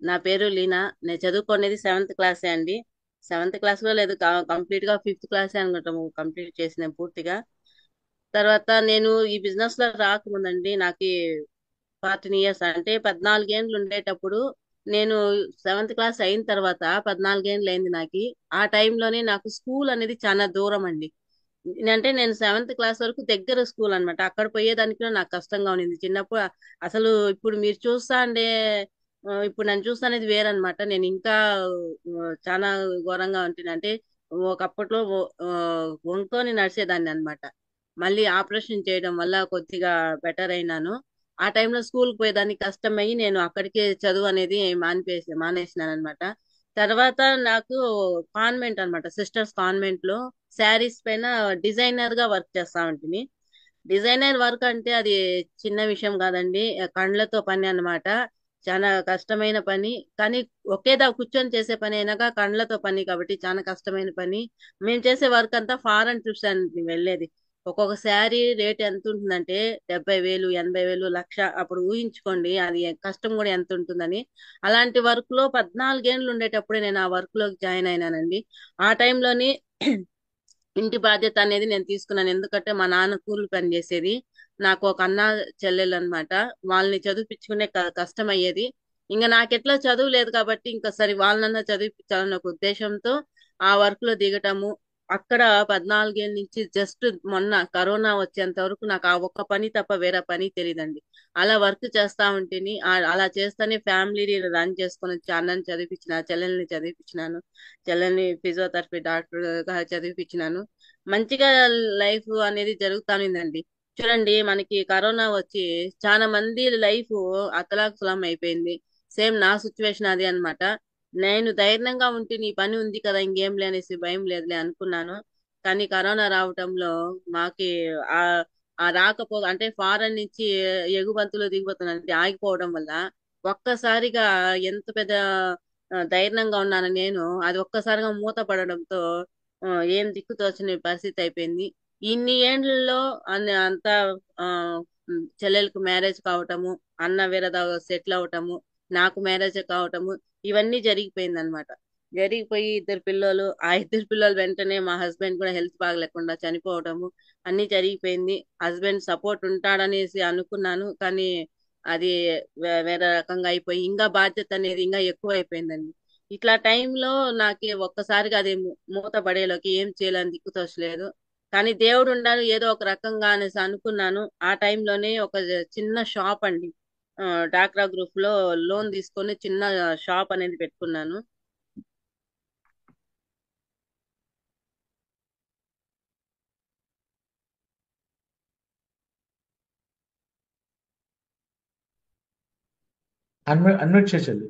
నా పేరు లీనా. నేను చదువుకునేది సెవెంత్ క్లాసే అండి. సెవెంత్ క్లాస్ లో లేదు, కంప్లీట్ గా ఫిఫ్త్ క్లాసే అనుకుంటాము కంప్లీట్ చేసిన పూర్తిగా. తర్వాత నేను ఈ బిజినెస్ లో రాకముందండి నాకు 14 ఇయర్స్ అంటే 14 ఏండ్లు ఉండేటప్పుడు, నేను సెవెంత్ క్లాస్ అయిన తర్వాత 14 ఏండ్లు అయింది నాకు. ఆ టైంలోనే నాకు స్కూల్ అనేది చాలా దూరం అండి. అంటే నేను సెవెంత్ క్లాస్ వరకు దగ్గర స్కూల్ అన్నమాట. అక్కడ పోయేదానికి కూడా నాకు కష్టంగా ఉండింది చిన్నప్పుడు. అసలు ఇప్పుడు మీరు చూస్తా అంటే ఇప్పుడు నన్ను చూస్తా అనేది వేరనమాట. నేను ఇంకా చాలా ఘోరంగా ఉంటుంది. అంటే ఒకప్పట్లో వంకొని నడిచేదాన్ని అన్నమాట. మళ్ళీ ఆపరేషన్ చేయడం వల్ల కొద్దిగా బెటర్ అయినాను. ఆ టైంలో స్కూల్కి పోయేదానికి కష్టమయ్యి నేను అక్కడికే చదువు అనేది మానేసినాను అనమాట. తర్వాత నాకు కాన్వెంట్ అన్నమాట, సిస్టర్స్ కాన్వెంట్ లో శారీస్ పైన డిజైనర్ గా వర్క్ చేస్తా ఉంటుంది. డిజైనర్ వర్క్ అంటే అది చిన్న విషయం కాదండి. కండ్లతో పని అన్నమాట. చాలా కష్టమైన పని. కానీ ఒకేదా కూర్చొని చేసే పని అయినాక కండ్లతో పని కాబట్టి చాలా కష్టమైన పని. మేము చేసే వర్క్ అంతా ఫారెన్ ట్రిప్స్ అని వెళ్ళేది. ఒక్కొక్క శారీ రేట్ ఎంత ఉంటుందంటే 70,000, 80,000, లక్ష. అప్పుడు ఊహించుకోండి అది కష్టం కూడా ఎంత ఉంటుందని. అలాంటి వర్క్ లో 14 ఏండ్లు ఉండేటప్పుడే నేను ఆ వర్క్ లోకి జాయిన్ అయినానండి. ఆ టైంలోని ఇంటి బాధ్యత అనేది నేను తీసుకున్నాను. ఎందుకంటే మా నాన్న కూలి పని చేసేది. నాకు ఒక అన్న చెల్లెలు అన్నమాట. వాళ్ళని చదివిపించుకునే కష్టం అయ్యేది. ఇంకా నాకెట్లా చదువు లేదు కాబట్టి ఇంకా సరే వాళ్ళనన్నా చదివిపించాలన్న ఒక ఉద్దేశంతో ఆ వర్క్ లో దిగటము. అక్కడ 14 ఏళ్ళ నుంచి జస్ట్ మొన్న కరోనా వచ్చేంత వరకు నాకు ఆ ఒక్క పని తప్ప వేరే పని తెలియదండి. అలా వర్క్ చేస్తా ఉంటేని అలా చేస్తానే ఫ్యామిలీ రన్ చేసుకొని వచ్చి అన్నని చదివిపించిన, చెల్లెల్ని చదివిపించినాను. చెల్లెల్ని ఫిజియోథెరపీ డాక్టర్ గా చదివిపించినాను. మంచిగా లైఫ్ అనేది జరుగుతానిందండి. చూడండి, మనకి కరోనా వచ్చి చాలా మంది లైఫ్ అతలాకుతలం అయిపోయింది. సేమ్ నా సిచ్యువేషన్ అదే అన్నమాట. నేను ధైర్యంగా ఉంటే నీ పని ఉంది కదా ఇంకేం లే అనేసి భయం లేదులే అనుకున్నాను. కానీ కరోనా రావటంలో మాకి ఆ ఆ రాకపో అంటే ఫారెన్ నుంచి ఎగుబంతులు దిగుబతులు ఆగిపోవడం వల్ల ఒక్కసారిగా ఎంత పెద్ద ధైర్యంగా ఉన్నాను నేను. అది ఒక్కసారిగా మూత పడడంతో ఆ, ఏం దిక్కు తోచని పరిస్థితి అయిపోయింది. ఇన్ని ఏండ్లలో అంతా ఆ, చెల్లెలకు మ్యారేజ్ కావటము, అన్న వేరే సెటిల్ అవటము, నాకు మ్యారేజ్ కావటము, ఇవన్నీ జరిగిపోయింది అనమాట. జరిగిపోయి ఇద్దరు పిల్లలు, ఆ ఇద్దరు పిల్లలు వెంటనే మా హస్బెండ్ కూడా హెల్త్ బాగలేకుండా చనిపోవటము అన్ని జరిగిపోయింది. హస్బెండ్ సపోర్ట్ ఉంటాడనేసి అనుకున్నాను, కానీ అది వేరే రకంగా అయిపోయి ఇంకా బాధ్యత అనేది ఇంకా ఎక్కువ అయిపోయిందండి. ఇట్లా టైంలో నాకు ఒక్కసారిగా అది మూత పడేలోకి ఏం చేయాలని దిక్కు తోచలేదు. కానీ దేవుడు ఉండాలి ఏదో ఒక రకంగా అనేసి అనుకున్నాను. ఆ టైంలోనే ఒక చిన్న షాప్ అండి, ఆ, డాక్రా గ్రూప్ లో లోన్ తీసుకొని చిన్న షాప్ అనేది పెట్టుకున్నాను. అన్మ్యూట్ చేసేది.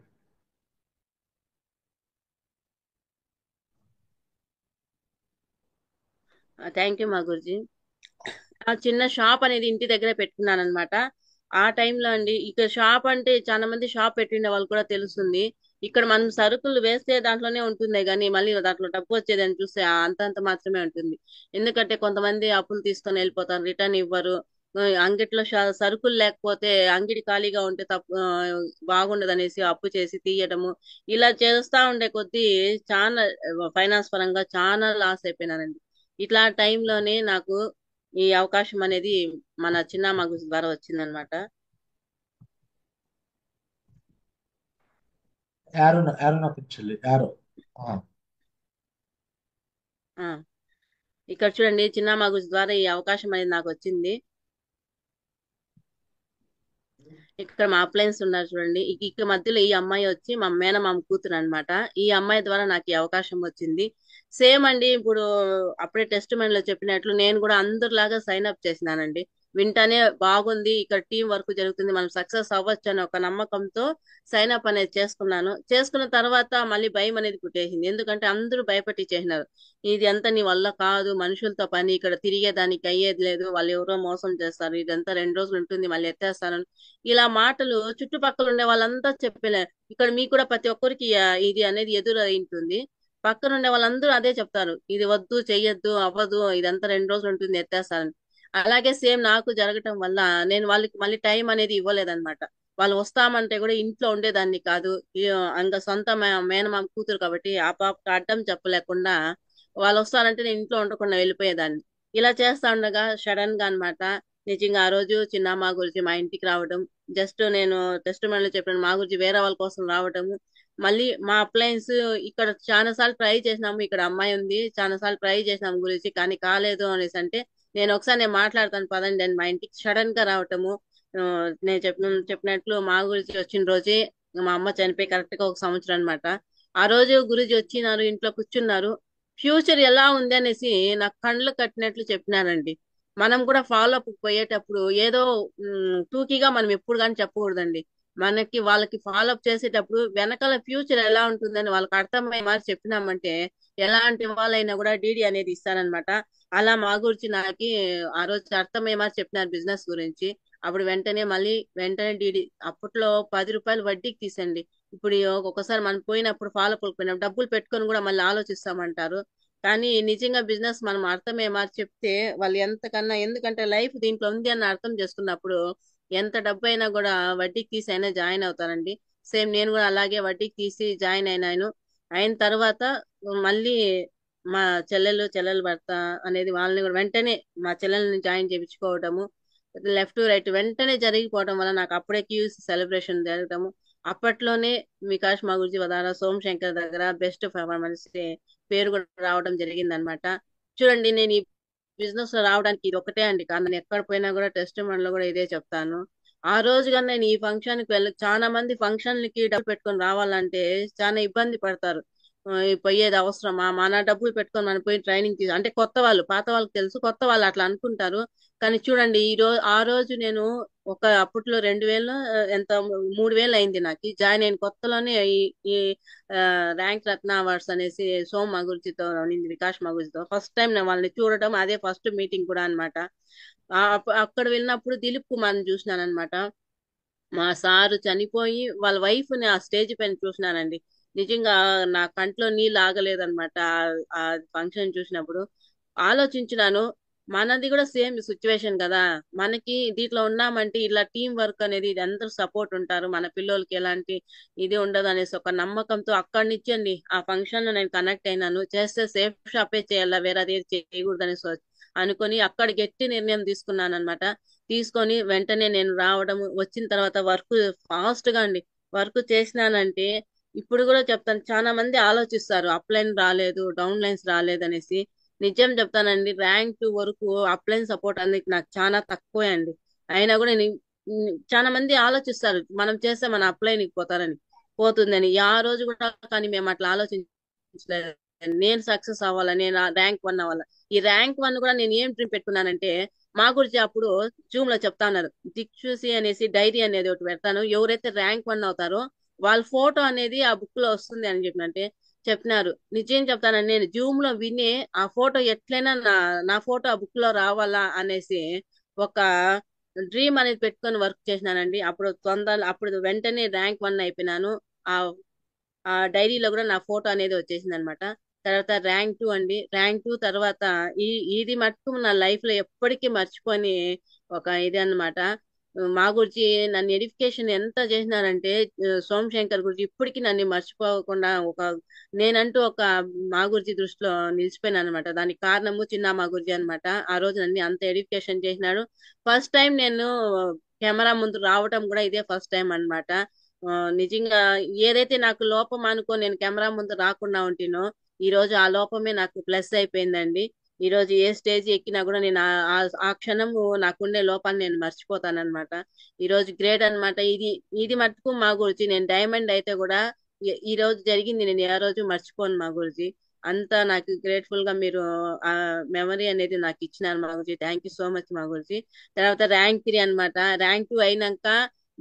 థ్యాంక్ యూ మా గురుజీ. ఆ చిన్న షాప్ అనేది ఇంటి దగ్గరే పెట్టుకున్నాను అనమాట. ఆ టైంలో అండి, ఇక్కడ షాప్ అంటే చాలా మంది షాప్ పెట్టిండే వాళ్ళు కూడా తెలుస్తుంది. ఇక్కడ మనం సరుకులు వేస్తే దాంట్లోనే ఉంటుంది కానీ మళ్ళీ దాంట్లో డబ్బు వచ్చేదని చూస్తే అంతంత మాత్రమే ఉంటుంది. ఎందుకంటే కొంతమంది అప్పులు తీసుకొని వెళ్ళిపోతారు, రిటర్న్ ఇవ్వరు. అంగిట్లో సరుకులు లేకపోతే అంగిడి ఖాళీగా ఉంటే బాగుండదు అనేసి అప్పు చేసి తీయడము. ఇలా చేస్తా ఉండే కొద్దీ చాలా ఫైనాన్స్ పరంగా చాలా లాస్ అయిపోయినానండి. ఇట్లా టైంలోనే నాకు ఈ అవకాశం అనేది మన చిన్న మగు ద్వారా వచ్చిందనమాట. యారో యారో నొక్కించాలి, యారో. ఆ, ఇక్కడ చూడండి, చిన్న మగు ద్వారా ఈ అవకాశం అనేది నాకు వచ్చింది. ఇక్కడ మా అప్లయన్స్ ఉన్నారు చూడండి. ఇక్కడ మధ్యలో ఈ అమ్మాయి వచ్చి మా మేనమామ కూతురు అనమాట. ఈ అమ్మాయి ద్వారా నాకు ఈ అవకాశం వచ్చింది. సేమ్ అండి, ఇప్పుడు అప్పుడే టెస్ట్ లో చెప్పినట్లు నేను కూడా అందరిలాగా సైన్ అప్ చేసినానండి. వింటానే బాగుంది, ఇక్కడ టీం వర్క్ జరుగుతుంది, మనం సక్సెస్ అవ్వచ్చు అని ఒక నమ్మకంతో సైన్ అప్ అనేది చేసుకున్నాను. చేసుకున్న తర్వాత మళ్ళీ భయం అనేది పుట్టేసింది. ఎందుకంటే అందరూ భయపెట్టి చేసినారు. ఇది అంతా నీ వల్ల కాదు, మనుషులతో పని, ఇక్కడ తిరిగేదానికి అయ్యేది లేదు, వాళ్ళు ఎవరో మోసం చేస్తారు, ఇదంతా 2 రోజులు ఉంటుంది మళ్ళీ ఎత్తేస్తాను. ఇలా మాటలు చుట్టుపక్కల ఉండే వాళ్ళంతా చెప్పలే. ఇక్కడ మీకు కూడా ప్రతి ఒక్కరికి ఇది అనేది ఎదురైంటుంది. పక్కన ఉండే వాళ్ళందరూ అదే చెప్తారు, ఇది వద్దు, చెయ్యొద్దు, అవ్వదు, ఇదంతా 2 రోజులు ఉంటుంది ఎత్తేస్తారని. అలాగే సేమ్ నాకు జరగటం వల్ల నేను వాళ్ళకి మళ్ళీ టైం అనేది ఇవ్వలేదన్నమాట. వాళ్ళు వస్తామంటే కూడా ఇంట్లో ఉండేదాన్ని కాదు. ఈ ఇంకా సొంత మేనమామ కూతురు కాబట్టి ఆ పాపకి అడ్డం చెప్పలేకుండా వాళ్ళు వస్తారంటే నేను ఇంట్లో ఉండకుండా వెళ్ళిపోయేదాన్ని. ఇలా చేస్తా ఉండగా సడన్ గా అన్నమాట, నిజంగా ఆ రోజు చిన్నమ్మ గురించి మా ఇంటికి రావడం, జస్ట్ నేను టెస్ట్ లో చెప్పిన మా గురించి వేరే వాళ్ళ కోసం రావడము, మళ్ళీ మా అప్లయన్స్ ఇక్కడ చాలా సార్లు ట్రై చేసినాము, ఇక్కడ అమ్మాయి ఉంది చాలా సార్లు ట్రై చేసినాము గురించి కానీ కాలేదు అనేసి అంటే, నేను మాట్లాడతాను పదండి అని మా ఇంటికి సడన్ గా రావటము. నేను చెప్పినట్లు మా గురించి వచ్చిన రోజే మా అమ్మ చనిపోయి కరెక్ట్ గా 1 సంవత్సరం అన్నమాట. ఆ రోజు గురుజీ వచ్చినారు, ఇంట్లో కూర్చున్నారు. ఫ్యూచర్ ఎలా ఉంది అనేసి నాకు కళ్ళు కట్టినట్లు చెప్పినారండి. మనం కూడా ఫాలో అప్ పోయేటప్పుడు ఏదో టూకీగా మనం ఎప్పుడు కానీ చెప్పకూడదండి. మనకి వాళ్ళకి ఫాలో అప్ చేసేటప్పుడు వెనకాల ఫ్యూచర్ ఎలా ఉంటుందని వాళ్ళకి అర్థమయ్యే మరి చెప్పినామంటే ఎలాంటి వాళ్ళైనా కూడా డీడీ అనేది ఇస్తారనమాట. అలా మా గురించి నాకు ఆ రోజు అర్థమయ్యే మరి చెప్పినారు బిజినెస్ గురించి. అప్పుడు వెంటనే డీడీ అప్పట్లో ₹10 వడ్డీకి తీసండి. ఇప్పుడు ఒక్కొక్కసారి మనం పోయినప్పుడు ఫాలో పోయినప్పుడు డబ్బులు పెట్టుకొని కూడా మళ్ళీ ఆలోచిస్తామంటారు. కానీ నిజంగా బిజినెస్ మనం అర్థమే మరి చెప్తే వాళ్ళు ఎంతకన్నా, ఎందుకంటే లైఫ్ దీంట్లో ఉంది అని అర్థం చేసుకున్నప్పుడు ఎంత డబ్బు అయినా కూడా వడ్డీకి తీసి అయినా జాయిన్ అవుతారండి. సేమ్ నేను కూడా అలాగే వడ్డీకి తీసి జాయిన్ అయినాను. అయిన తర్వాత మళ్ళీ మా చెల్లెలు భర్త అనేది వాళ్ళని కూడా వెంటనే మా చెల్లెల్ని జాయిన్ చేయించుకోవడము, లెఫ్ట్ రైట్ వెంటనే జరిగిపోవడం వల్ల నాకు అప్పుడే క్యూస్ సెలబ్రేషన్ జరగటము. అప్పట్లోనే వికాస్ మా గురించి వదార సోమశంకర్ దగ్గర బెస్ట్ పర్ఫార్మెన్స్ పేరు కూడా రావడం జరిగింది అనమాట. చూడండి, నేను ఈ బిజినెస్ లో రావడానికి ఇది ఒకటే అండి కారణం. నేను ఎక్కడ పోయినా కూడా టెస్ట్ లో కూడా ఇదే చెప్తాను. ఆ రోజు కానీ నేను ఈ ఫంక్షన్ కి చాలా మంది ఫంక్షన్లకి డబ్బులు పెట్టుకొని రావాలంటే చాలా ఇబ్బంది పడతారు. ఈ పోయేది అవసరమా, మన డబ్బులు పెట్టుకొని మనం పోయి ట్రైనింగ్ అంటే కొత్త వాళ్ళు, పాత వాళ్ళకి తెలుసు, కొత్త వాళ్ళు అట్లా అనుకుంటారు. కానీ చూడండి, ఆ రోజు నేను అప్పట్లో 2000 ఎంత 3000 అయింది నాకు జాయిన్ అయిన కొత్తలోనే ఈ ఈ ర్యాంక్ రత్న అవార్డ్స్ అనేసి సోమ్ మగుర్జితో ఉన్నింది, వికాస్ మగుర్జితో ఫస్ట్ టైం నేను వాళ్ళని చూడటం, అదే ఫస్ట్ మీటింగ్ కూడా అన్నమాట. అక్కడ వెళ్ళినప్పుడు దిలీప్ కుమార్ ని చూసినాను అనమాట. మా సారు చనిపోయి వాళ్ళ వైఫ్ ని ఆ స్టేజ్ పైన చూసినానండి. నిజంగా నా కంట్లో నీళ్ళు ఆగలేదన్నమాట. ఆ ఫంక్షన్ చూసినప్పుడు ఆలోచించినాను, మనది కూడా సేమ్ సిచ్యువేషన్ కదా. మనకి దీంట్లో ఉన్నామంటే ఇలా టీం వర్క్ అనేది ఇది అందరూ సపోర్ట్ ఉంటారు, మన పిల్లోలకి ఎలాంటి ఇది ఉండదు అనేసి ఒక నమ్మకంతో అక్కడి నుంచి అండి ఆ ఫంక్షన్ లో నేను కనెక్ట్ అయినాను. చేస్తే సేఫ్ షాపే చేయాలా, వేరేది ఏది చేయకూడదు అనేసి అనుకొని అక్కడ గట్టి నిర్ణయం తీసుకున్నాను అనమాట. తీసుకొని వెంటనే నేను రావడం, వచ్చిన తర్వాత వర్క్ ఫాస్ట్ గా అండి వర్క్ చేసినానంటే, ఇప్పుడు కూడా చెప్తాను, చాలా మంది ఆలోచిస్తారు అప్లైన్ రాలేదు, డౌన్ లైన్స్ రాలేదు అనేసి. నిజం చెప్తానండి, ర్యాంక్ 2 వరకు అప్లైన్ సపోర్ట్ అనేది నాకు చాలా తక్కువే అండి. అయినా కూడా చాలా మంది ఆలోచిస్తారు మనం చేస్తే మన అప్లైన్ పోతారని, పోతుందని. ఆ రోజు కూడా కానీ మేము అట్లా ఆలోచించలేదు. నేను సక్సెస్ అవ్వాలా, నేను ర్యాంక్ 1 అవ్వాలా. ఈ ర్యాంక్ 1 కూడా నేను ఏం డ్రీమ్ పెట్టుకున్నానంటే, మా గురించి అప్పుడు జూమ్ లో చెప్తా ఉన్నారు, దిక్సూసి అనేసి డైరీ అనేది ఒకటి పెడతాను, ఎవరైతే ర్యాంక్ 1 అవుతారో వాళ్ళ ఫోటో అనేది ఆ బుక్ లో వస్తుంది అని చెప్పినంటే చెప్పినారు. నిజం చెప్తానని నేను జూమ్ లో విని ఆ ఫోటో ఎట్లయినా నా ఫోటో ఆ బుక్ లో రావాలా అనేసి ఒక డ్రీమ్ అనేది పెట్టుకొని వర్క్ చేసినానండి. అప్పుడు వెంటనే ర్యాంక్ 1 అయిపోయినాను. ఆ ఆ డైరీలో కూడా నా ఫోటో అనేది వచ్చేసింది అనమాట. తర్వాత ర్యాంక్ 2 అండి, ర్యాంక్ 2 తర్వాత ఈ ఇది మటుకు నా లైఫ్ లో ఎప్పటికీ మర్చిపోని ఒక ఇది అన్నమాట. మా గురించి నన్ను ఎడిఫికేషన్ ఎంత చేసినారంటే, సోమశంకర్ గురించి ఇప్పటికీ నన్ను మర్చిపోకుండా నేనంటూ ఒక మా గురించి దృష్టిలో నిలిచిపోయినా అనమాట. దానికి కారణము చిన్న మా గురించి అనమాట. ఆ రోజు నన్ను అంత ఎడిఫికేషన్ చేసినాడు. ఫస్ట్ టైం నేను కెమెరా ముందు రావటం కూడా ఇదే ఫస్ట్ టైం అన్నమాట. నిజంగా ఏదైతే నాకు లోపం అనుకో నేను కెమెరా ముందు రాకుండా ఉంటినో, ఈ రోజు ఆ లోపమే నాకు ప్లస్ అయిపోయిందండి. ఈ రోజు ఏ స్టేజ్ ఎక్కినా కూడా నేను ఆ క్షణము నాకుండే లోపాన్ని నేను మర్చిపోతానన్నమాట. ఈ రోజు గ్రేట్ అన్నమాట. ఇది మటుకు మా గురించి నేను డైమండ్ అయితే కూడా ఈ రోజు జరిగింది నేను ఏ రోజు మర్చిపోను మా గురించి. అంతా నాకు గ్రేట్ఫుల్ గా మీరు ఆ మెమరీ అనేది నాకు ఇచ్చినారు మా గురించి. థ్యాంక్ యూ సో మచ్ మా గురించి. తర్వాత ర్యాంక్ 3 అన్నమాట. ర్యాంక్ 2 అయినాక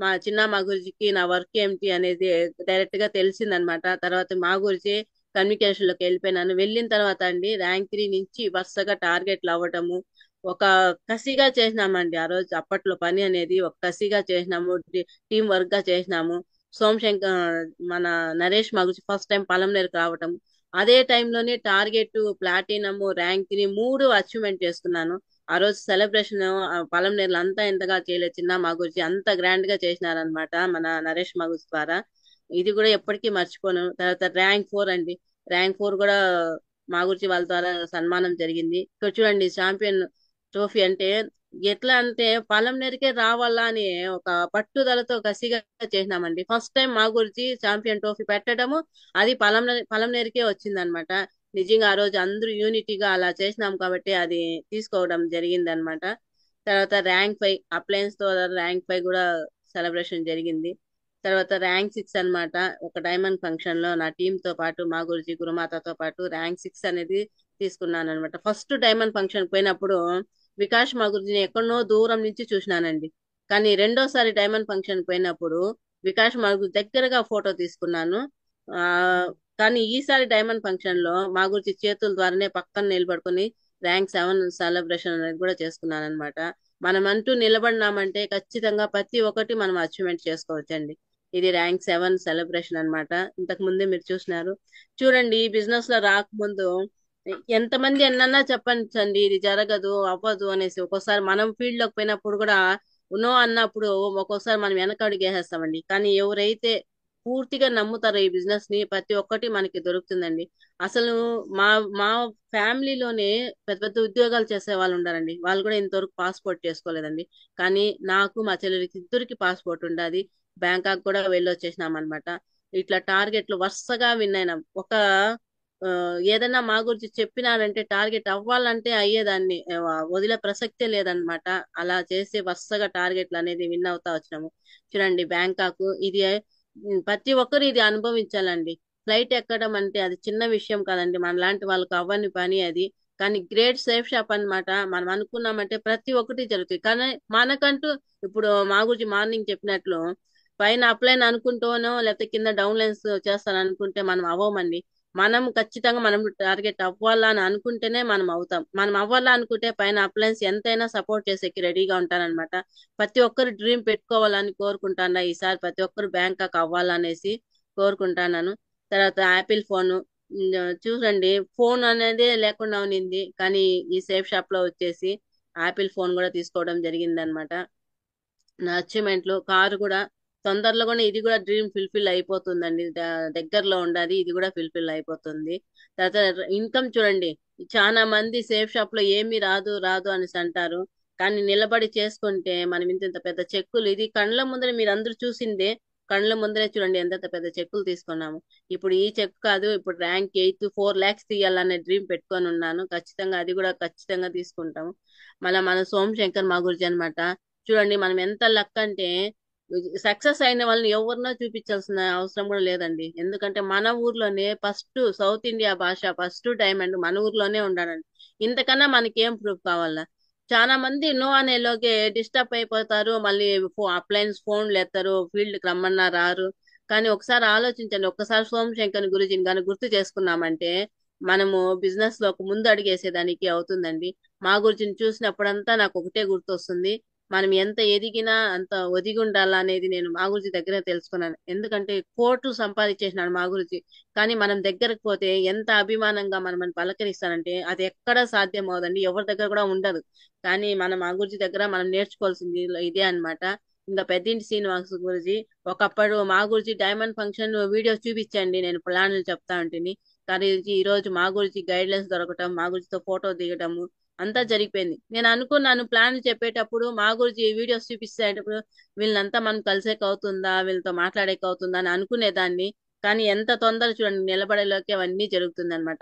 మా గురించికి నా వర్క్ ఏమిటి అనేది డైరెక్ట్ గా తెలిసిందనమాట. తర్వాత మా గురించి కమ్యూనికేషన్ లోకి వెళ్ళిపోయినాను. వెళ్ళిన తర్వాత అండి ర్యాంక్ 3 నుంచి వరుసగా టార్గెట్లు అవ్వటము, ఒక కసిగా చేసినామండి. ఆ రోజు అప్పట్లో పని అనేది ఒక కసిగా చేసినాము, టీం వర్క్ గా చేసినాము. సోమశంకర్ మన నరేష్ మా గురించి ఫస్ట్ టైం పలంనేరుకు రావటం, అదే టైంలోనే టార్గెట్ ప్లాటినము ర్యాంక్ 3 3 అచీవ్మెంట్ చేసుకున్నాను. ఆ రోజు సెలబ్రేషన్ పలంనేరులో అంతా ఇంతగా చేయలేదు, చిన్న మా గురించి అంత గ్రాండ్ గా చేసినారనమాట మన నరేష్ మగుజ్ ద్వారా. ఇది కూడా ఎప్పటికీ మర్చిపోను. తర్వాత ర్యాంక్ 4 అండి. ర్యాంక్ 4 కూడా మా గురించి వాళ్ళ ద్వారా సన్మానం జరిగింది. ఇక్కడ చూడండి చాంపియన్ ట్రోఫీ అంటే ఎట్లా అంటే పలంనేరుకే రావాలా అని ఒక పట్టుదలతో కసిగా చేసినామండి. ఫస్ట్ టైం మా గురించి చాంపియన్ ట్రోఫీ పెట్టడము అది పలంనేరుకే వచ్చిందనమాట. నిజంగా ఆ రోజు అందరూ యూనిటీగా అలా చేసినాం కాబట్టి అది తీసుకోవడం జరిగింది అనమాట. తర్వాత ర్యాంక్ 5 అప్లయన్స్ తో ర్యాంక్ 5 కూడా సెలబ్రేషన్ జరిగింది. తర్వాత ర్యాంక్ 6 అన్నమాట. ఒక డైమండ్ ఫంక్షన్ లో నా టీమ్ తో పాటు మా గురుజీ గురుమాతతో పాటు ర్యాంక్ 6 అనేది తీసుకున్నాను అనమాట. ఫస్ట్ డైమండ్ ఫంక్షన్ పోయినప్పుడు వికాస్ మా గురుజీని ఎక్కడనో దూరం నుంచి చూసినానండి. కానీ రెండోసారి డైమండ్ ఫంక్షన్ పోయినప్పుడు వికాస్ మా గురుజీ దగ్గరగా ఫోటో తీసుకున్నాను. ఆ కానీ ఈసారి డైమండ్ ఫంక్షన్ లో మా గురించి చేతుల ద్వారానే పక్కన నిలబడుకొని ర్యాంక్ 7 సెలబ్రేషన్ అనేది కూడా చేసుకున్నాను అనమాట. మనం అంటూ నిలబడినామంటే ఖచ్చితంగా ప్రతి ఒక్కటి మనం అచీవ్మెంట్ చేసుకోవచ్చండి. ఇది ర్యాంక్ 7 సెలబ్రేషన్ అన్నమాట. ఇంతకు ముందే మీరు చూసినారు. చూడండి, ఈ బిజినెస్ లో రాకముందు ఎంతమంది ఎన్నన్నా చెప్పండి ఇది జరగదు అవ్వదు అనేసి, ఒక్కోసారి మనం ఫీల్డ్ లోకి పోయినప్పుడు కూడా నో అన్నప్పుడు ఒక్కోసారి మనం వెనక అడుగేసేస్తామండి. కానీ ఎవరైతే పూర్తిగా నమ్ముతారో ఈ బిజినెస్ ని, ప్రతి ఒక్కటి మనకి దొరుకుతుందండి. అసలు మా మా ఫ్యామిలీలోనే పెద్ద పెద్ద ఉద్యోగాలు చేసే వాళ్ళు ఉండారండి. వాళ్ళు కూడా ఇంతవరకు పాస్పోర్ట్ చేసుకోలేదండి. కానీ నాకు మా చెల్లెలికి ఇద్దరికి పాస్పోర్ట్ ఉండాది. బ్యాంకాక్ కూడా వెళ్ళొచ్చేసినాం అనమాట. ఇట్లా టార్గెట్లు వరుసగా విన్ అయినాం. ఒక ఆ, ఏదన్నా మా గురించి చెప్పినారంటే టార్గెట్ అవ్వాలంటే అయ్యేదాన్ని, వదిలే ప్రసక్తే లేదనమాట. అలా చేసి వరుసగా టార్గెట్లు అనేది విన్ అవుతా వచ్చినాము. చూడండి బ్యాంకాక్ ఇది ప్రతి ఒక్కరు ఇది అనుభవించాలండి. ఫ్లైట్ ఎక్కడం అంటే అది చిన్న విషయం కాదండి, మన లాంటి వాళ్ళకి అవ్వని పని అది. కానీ గ్రేట్ సేఫ్ షాప్ అన్నమాట. మనం అనుకున్నామంటే ప్రతి ఒక్కటి జరుగుతుంది. కానీ మనకంటూ ఇప్పుడు మా గురించి మార్నింగ్ చెప్పినట్లు పైన అప్లైన్ అనుకుంటానో లేకపోతే కింద డౌన్ లైన్స్ చేస్తాను అనుకుంటే మనం అవ్వమండి. మనం ఖచ్చితంగా మనం టార్గెట్ అవ్వాలా అని అనుకుంటేనే మనం అవుతాం. మనం అవ్వాలా అనుకుంటే పైన అప్లయన్స్ ఎంతైనా సపోర్ట్ చేసేకి రెడీగా ఉంటారనమాట. ప్రతి ఒక్కరు డ్రీమ్ పెట్టుకోవాలని కోరుకుంటాను. ఈసారి ప్రతి ఒక్కరు బ్యాంకాక్ అవ్వాలనేసి కోరుకుంటాను. తర్వాత యాపిల్ ఫోన్ చూడండి, ఫోన్ అనేది లేకుండా ఉన్నింది. కానీ ఈ సేఫ్ షాప్ లో వచ్చేసి యాపిల్ ఫోన్ కూడా తీసుకోవడం జరిగింది అనమాట. నా అచీవ్మెంట్లు కారు కూడా తొందరలో కూడా ఇది కూడా డ్రీమ్ ఫుల్ఫిల్ అయిపోతుందండి. దగ్గరలో ఉండాది, ఇది కూడా ఫుల్ఫిల్ అయిపోతుంది. తర్వాత ఇన్కమ్ చూడండి, చాలా మంది సేఫ్ షాప్ లో ఏమీ రాదు రాదు అనేసి అంటారు. కానీ నిలబడి చేసుకుంటే మనం ఇంత ఇంత పెద్ద చెక్కులు, ఇది కండ్ల ముందర మీరు అందరూ చూసిందే. కండ్ల ముందరే చూడండి ఎంత పెద్ద చెక్కులు తీసుకున్నాము. ఇప్పుడు ఈ చెక్ కాదు, ఇప్పుడు ర్యాంక్ 8 4 lakhs తీయాలనే డ్రీమ్ పెట్టుకొని ఉన్నాను. ఖచ్చితంగా అది కూడా ఖచ్చితంగా తీసుకుంటాము. మళ్ళీ మన సోమశంకర్ మా గురించి అనమాట. చూడండి మనం ఎంత లక్ అంటే సక్సెస్ అయిన వాళ్ళని ఎవరినో చూపించాల్సిన అవసరం కూడా లేదండి. ఎందుకంటే మన ఊర్లోనే ఫస్ట్ సౌత్ ఇండియా భాష ఫస్ట్ డైమండ్ మన ఊర్లోనే ఉండాలండి. ఇంతకన్నా మనకి ఏం ప్రూఫ్ కావాలా? చాలా మంది నో అనేలోకి డిస్టర్బ్ అయిపోతారు. మళ్ళీ అప్లయన్స్ ఫోన్లు ఎత్తారు, ఫీల్డ్ కి రమ్మన్నా రారు. కానీ ఒకసారి ఆలోచించండి, ఒక్కసారి సోమశంకర్ గురుజీని కానీ గుర్తు చేసుకున్నామంటే మనము బిజినెస్ లో ఒక ముందు అడిగేసేదానికి అవుతుందండి. మా గురించి చూసినప్పుడంతా నాకు ఒకటే గుర్తొస్తుంది, మనం ఎంత ఎదిగినా అంత ఒదిగి ఉండాలా అనేది నేను మా గురించి దగ్గర తెలుసుకున్నాను. ఎందుకంటే కోట్లు సంపాదించేసినాడు మా గురించి. కానీ మనం దగ్గరకు పోతే ఎంత అభిమానంగా మనం పలకరిస్తానంటే అది ఎక్కడా సాధ్యం అవదండి, ఎవరి దగ్గర కూడా ఉండదు. కానీ మన మా గురించి దగ్గర మనం నేర్చుకోవాల్సింది ఇదే అన్నమాట. ఇంకా పెద్దింటి శ్రీనివాస్ గురించి ఒకప్పుడు మా గురించి డైమండ్ ఫంక్షన్ వీడియో చూపించండి నేను ప్లాన్లు చెప్తా ఉంటుంది. కానీ ఈ రోజు మా గురించి గైడ్ లైన్స్ దొరకటం, మా గురించితో ఫోటో దిగటము అంతా జరిగిపోయింది. నేను అనుకున్నాను ప్లాన్ చెప్పేటప్పుడు మా గురించి వీడియోస్ చూపిస్తేటప్పుడు వీళ్ళంతా మనం కలిసేకి అవుతుందా, వీళ్ళతో మాట్లాడేకి అవుతుందా అని అనుకునేదాన్ని. కానీ ఎంత తొందర చూడండి నిలబడేలోకి అవన్నీ జరుగుతుంది అనమాట.